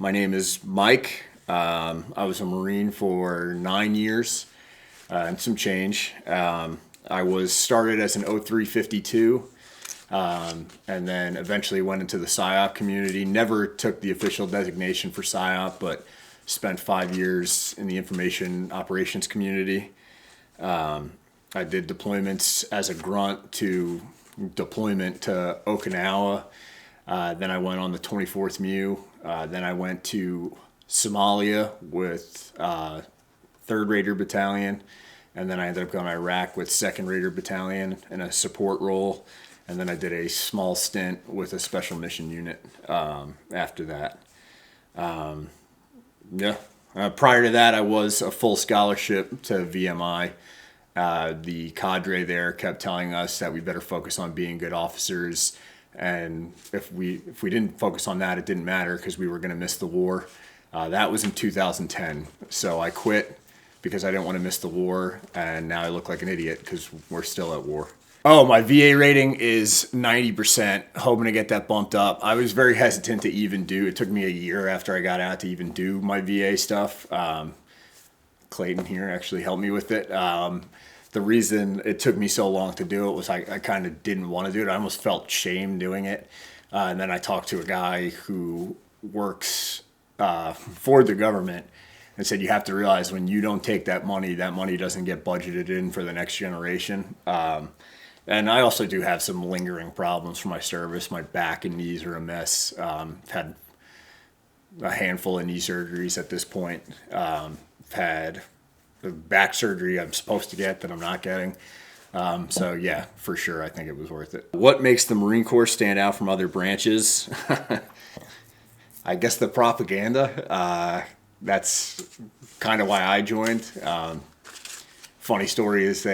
My name is Mike. I was a Marine for 9 years and some change. I was started as an 0352 and then eventually went into the PSYOP community. Never took the official designation for PSYOP, but spent 5 years in the information operations community. I did deployments as a grunt to deployment to Okinawa. Then I went on the 24th MU. Then I went to Somalia with 3rd Raider Battalion. And then I ended up going to Iraq with 2nd Raider Battalion in a support role. And then I did a small stint with a special mission unit after that. Prior to that, I was a full scholarship to VMI. The cadre there kept telling us that we better focus on being good officers, and if we didn't focus on that, it didn't matter because we were going to miss the war. That was in 2010, so I quit because I didn't want to miss the war, and now I look like an idiot because we're still at war. Oh, my VA rating is 90%, hoping to get that bumped up. I was very hesitant to even do. It took me a year after I got out to even do my VA stuff. Clayton here actually helped me with it. The reason it took me so long to do it was I kind of didn't want to do it. I almost felt shame doing it. And then I talked to a guy who works for the government and said, you have to realize when you don't take that money doesn't get budgeted in for the next generation. And I also do have some lingering problems from my service. My back and knees are a mess. I've had a handful of knee surgeries at this point. Had the back surgery I'm supposed to get that I'm not getting. So yeah, for sure, I think it was worth it. What makes the Marine Corps stand out from other branches? I guess the propaganda. That's kind of why I joined. Funny story is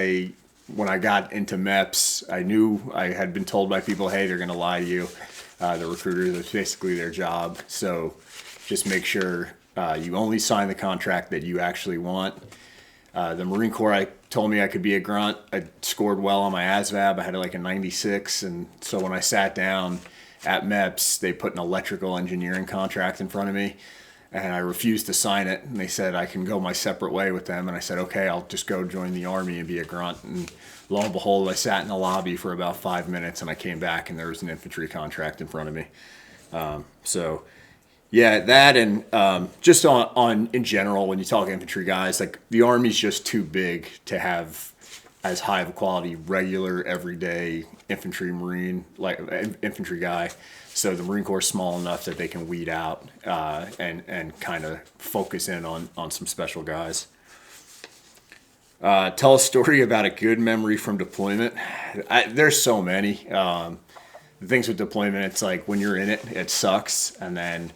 when I got into MEPS, I knew I had been told by people, hey, they're going to lie to you. The recruiters, it's basically their job. So just make sure you only sign the contract that you actually want. The Marine Corps told me I could be a grunt. I scored well on my ASVAB. I had like a 96. And so when I sat down at MEPS, they put an electrical engineering contract in front of me. And I refused to sign it. And they said I can go my separate way with them. And I said, okay, I'll just go join the Army and be a grunt. And lo and behold, I sat in the lobby for about 5 minutes. And I came back and there was an infantry contract in front of me. Yeah, that and just on in general, when you talk infantry guys, like the Army's just too big to have as high of a quality, regular, everyday infantry Marine, like infantry guy. So the Marine Corps is small enough that they can weed out and kind of focus in on some special guys. Tell a story about a good memory from deployment. There's so many. The things with deployment, it's like when you're in it, it sucks, and then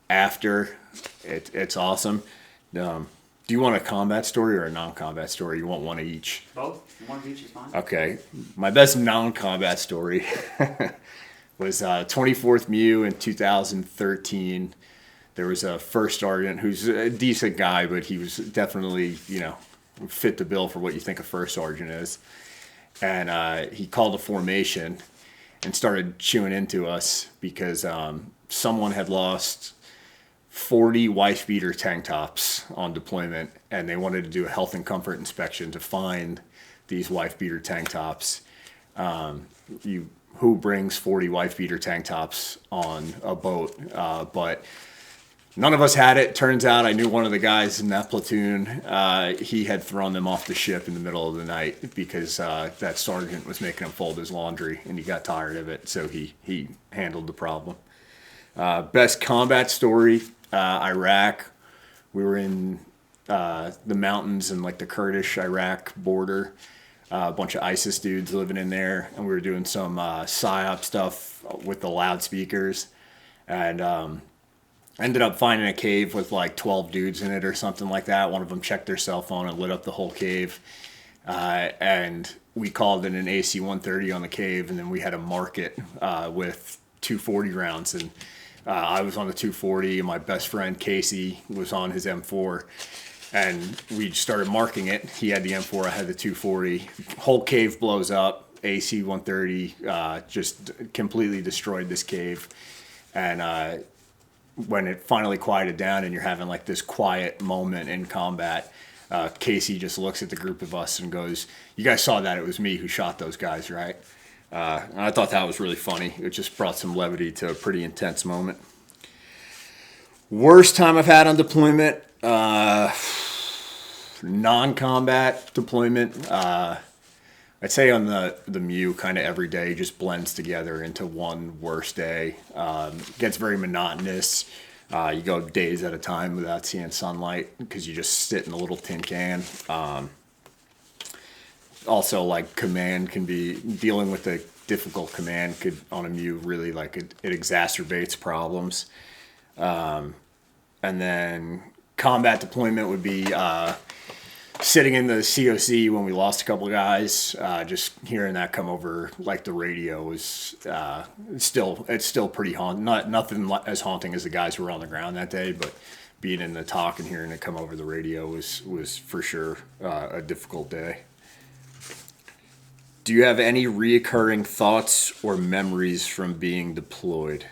after, it's awesome. Do you want a combat story or a non-combat story? You want one of each? Both. One of each is fine. Okay. My best non-combat story was 24th MU in 2013. There was a first sergeant who's a decent guy, but he was definitely, fit the bill for what you think a first sergeant is. And he called a formation and started chewing into us because someone had lost 40 wife beater tank tops on deployment, and they wanted to do a health and comfort inspection to find these wife beater tank tops. Who brings 40 wife beater tank tops on a boat? But none of us had it. Turns out I knew one of the guys in that platoon. He had thrown them off the ship in the middle of the night because that sergeant was making him fold his laundry, and he got tired of it, so he handled the problem. Best combat story, Iraq. We were in the mountains and like the Kurdish-Iraq border. A bunch of ISIS dudes living in there, and we were doing some PSYOP stuff with the loudspeakers, and ended up finding a cave with like 12 dudes in it or something like that. One of them checked their cell phone and lit up the whole cave, and we called it an AC-130 on the cave, and then we had to mark it with 240 rounds, and I was on the 240, and my best friend Casey was on his M4. And we started marking it. He had the M4, I had the 240. Whole cave blows up. AC-130 just completely destroyed this cave. And when it finally quieted down and you're having like this quiet moment in combat, Casey just looks at the group of us and goes, "You guys saw that? It was me who shot those guys, right?" And I thought that was really funny. It just brought some levity to a pretty intense moment. Worst time I've had on deployment, non-combat deployment. I'd say on the MU, kind of every day just blends together into one worst day. Gets very monotonous. You go days at a time without seeing sunlight because you just sit in a little tin can. Also, like command can be dealing with a difficult command could on a MU really like it exacerbates problems. And then combat deployment would be sitting in the COC when we lost a couple of guys. Just hearing that come over like the radio was it's still pretty haunting. Nothing as haunting as the guys who were on the ground that day, but being in the talk and hearing it come over the radio was for sure a difficult day. Do you have any reoccurring thoughts or memories from being deployed?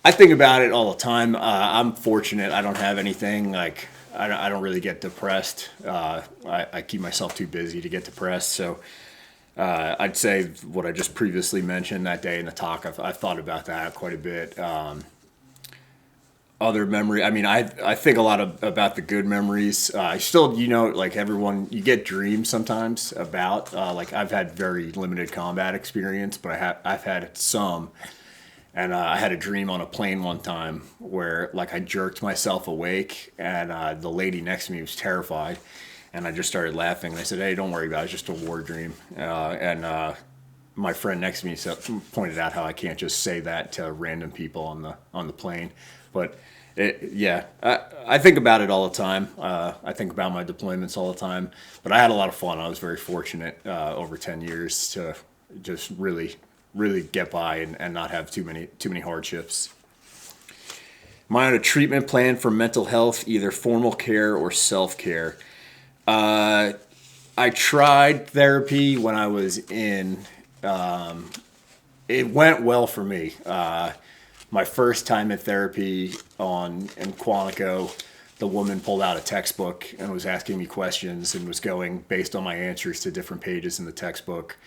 I think about it all the time. I'm fortunate. I don't have anything like I don't really get depressed. I keep myself too busy to get depressed. So I'd say what I just previously mentioned that day in the talk, I've thought about that quite a bit. Other memory, I mean, I think a lot about the good memories. I still, like everyone, you get dreams sometimes about, like I've had very limited combat experience, but I've had some. And I had a dream on a plane one time where like I jerked myself awake and the lady next to me was terrified. And I just started laughing. And I said, "Hey, don't worry about it. It's just a war dream." And my friend next to me pointed out how I can't just say that to random people on the plane. But I think about it all the time. I think about my deployments all the time. But I had a lot of fun. I was very fortunate over 10 years to just really get by and not have too many hardships. Am I on a treatment plan for mental health, either formal care or self-care? I tried therapy when I was in. It went well for me. My first time at therapy in Quantico, the woman pulled out a textbook and was asking me questions and was going based on my answers to different pages in the textbook.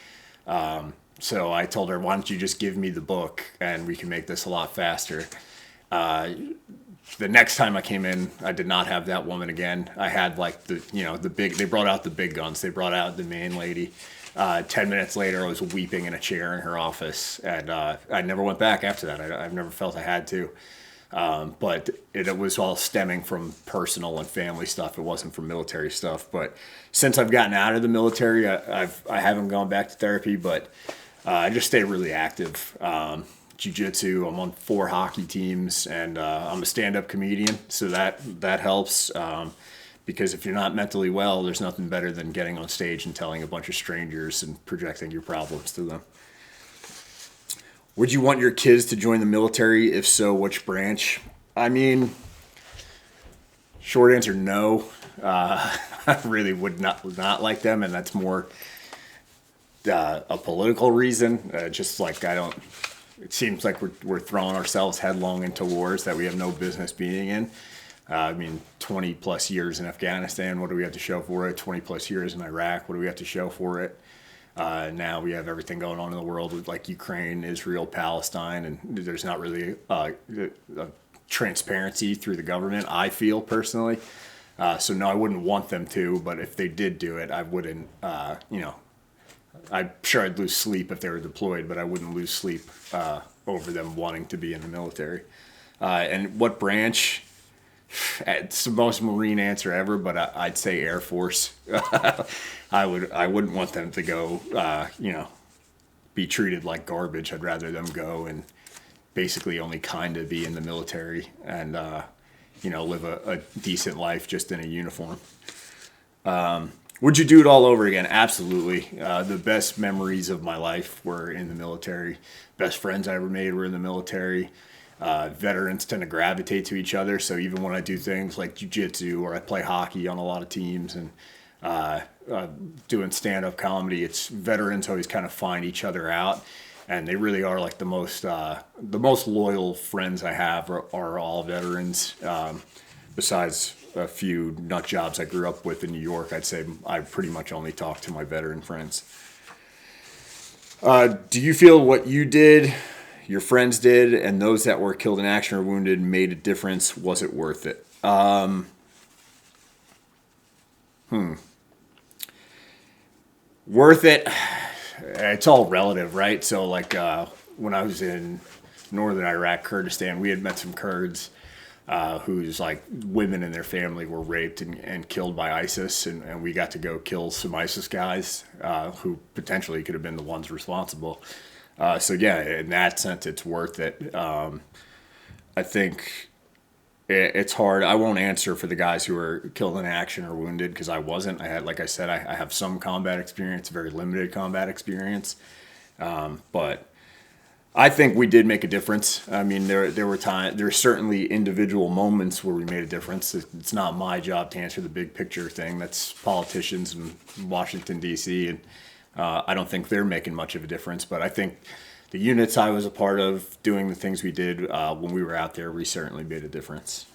So I told her, "Why don't you just give me the book and we can make this a lot faster." The next time I came in, I did not have that woman again. I had like they brought out the big guns. They brought out the main lady. 10 minutes later, I was weeping in a chair in her office, and I never went back after that. I've never felt I had to. But it was all stemming from personal and family stuff. It wasn't from military stuff. But since I've gotten out of the military, I haven't gone back to therapy, but I just stay really active. Jiu-jitsu, I'm on 4 hockey teams, and I'm a stand-up comedian, so that helps. Because if you're not mentally well, there's nothing better than getting on stage and telling a bunch of strangers and projecting your problems to them. Would you want your kids to join the military? If so, which branch? I mean, short answer, no. I really would not like them, and that's more a political reason. Just like it seems like we're throwing ourselves headlong into wars that we have no business being in. 20 plus years in Afghanistan, what do we have to show for it? 20 plus years in Iraq, what do we have to show for it? Now we have everything going on in the world with like Ukraine, Israel, Palestine, and there's not really a transparency through the government, I feel personally. So no, I wouldn't want them to, but if they did do it, I wouldn't, I'm sure I'd lose sleep if they were deployed, but I wouldn't lose sleep over them wanting to be in the military. And what branch? It's the most Marine answer ever, but I'd say Air Force. I wouldn't want them to go, be treated like garbage. I'd rather them go and basically only kind of be in the military and, live a decent life just in a uniform. Would you do it all over again? Absolutely. The best memories of my life were in the military. Best friends I ever made were in the military. Veterans tend to gravitate to each other, so even when I do things like jiu-jitsu or I play hockey on a lot of teams and doing stand-up comedy, it's veterans always kind of find each other out. and they really are like the most loyal friends I have are all veterans. Besides a few nut jobs I grew up with in New York, I'd say I pretty much only talk to my veteran friends. Do you feel what you did, your friends did, and those that were killed in action or wounded made a difference? Was it worth it? Worth it? It's all relative, right? So like when I was in northern Iraq, Kurdistan, we had met some Kurds whose like women and their family were raped and killed by ISIS, and we got to go kill some ISIS guys who potentially could have been the ones responsible. So yeah, in that sense, it's worth it. I think it's hard. I won't answer for the guys who were killed in action or wounded because I wasn't. I had, like I said, I have some combat experience, very limited combat experience, but I think we did make a difference. I mean, there were certainly individual moments where we made a difference. It's not my job to answer the big picture thing. That's politicians in Washington, D.C., and I don't think they're making much of a difference. But I think the units I was a part of doing the things we did when we were out there, we certainly made a difference.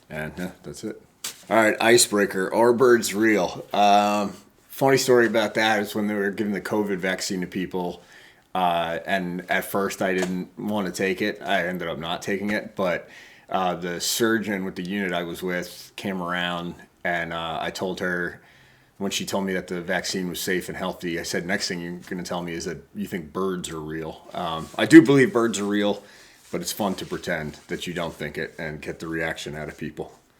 And yeah, that's it. All right, icebreaker. Are birds real? Funny story about that is when they were giving the COVID vaccine to people, and at first I didn't want to take it. I ended up not taking it, but the surgeon with the unit I was with came around, and I told her, when she told me that the vaccine was safe and healthy, I said, next thing you're going to tell me is that you think birds are real. I do believe birds are real, but it's fun to pretend that you don't think it and get the reaction out of people.